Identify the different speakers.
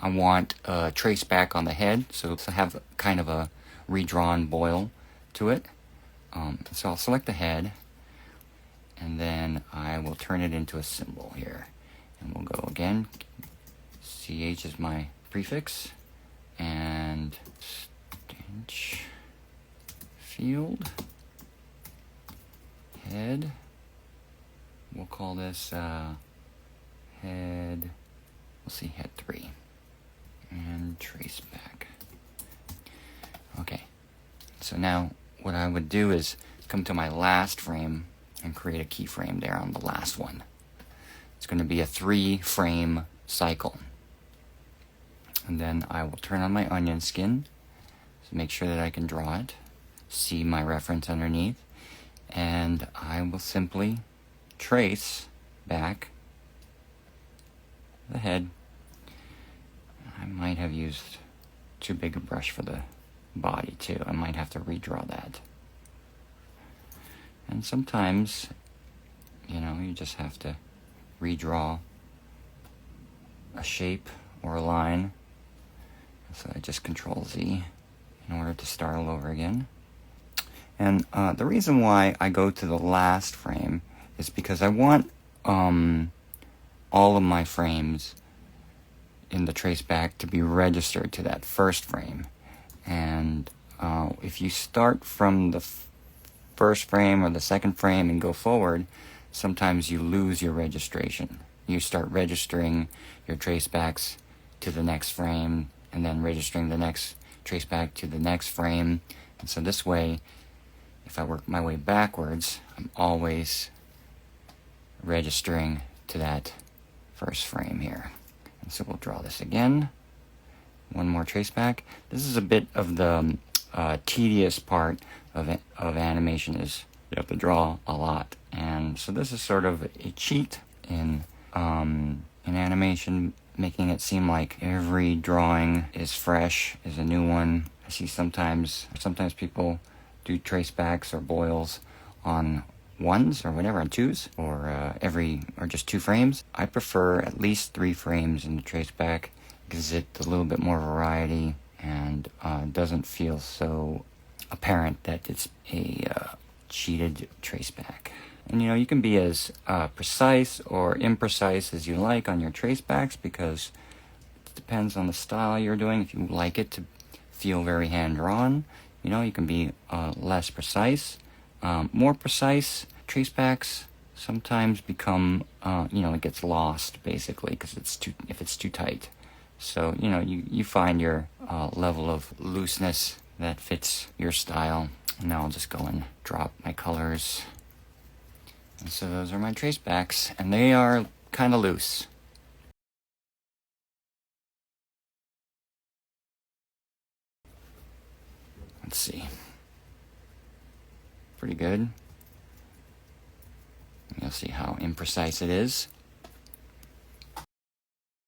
Speaker 1: I want a trace back on the head, so to have kind of a redrawn boil to it. So I'll select the head, and then I will turn it into a symbol here. And we'll go again. CH is my prefix, and stench field head. We'll call this head, we'll see, head 3, and trace back. Okay, so now what I would do is come to my last frame and create a keyframe there on the last one. It's going to be a 3-frame cycle. And then I will turn on my onion skin, so make sure that I can draw it, see my reference underneath, and I will simply trace back the head. I might have used too big a brush for the body too. I might have to redraw that. And sometimes, you know, you just have to redraw a shape or a line. So I just Control Z in order to start all over again. And the reason why I go to the last frame is because I want all of my frames in the traceback to be registered to that first frame. And if you start from the first frame or the second frame and go forward, sometimes you lose your registration. You start registering your tracebacks to the next frame, and then registering the next traceback to the next frame. And so this way, if I work my way backwards, I'm always registering to that first frame here. And so we'll draw this again. One more traceback. This is a bit of the tedious part of animation, is you have to draw a lot. And so this is sort of a cheat in animation, making it seem like every drawing is fresh, is a new one. I see sometimes people do tracebacks or boils on 1s or whatever, on 2s, or just 2 frames. I prefer at least 3 frames in the traceback. Gives it a little bit more variety and doesn't feel so apparent that it's a cheated traceback. And you know, you can be as precise or imprecise as you like on your tracebacks, because it depends on the style you're doing. If you like it to feel very hand-drawn, you know, you can be less precise. More precise tracebacks sometimes become, you know, it gets lost basically because if it's too tight. So, you know, you find your level of looseness that fits your style. And now I'll just go and drop my colors. And so those are my tracebacks, and they are kind of loose. Let's see. Pretty good. You'll see how imprecise it is.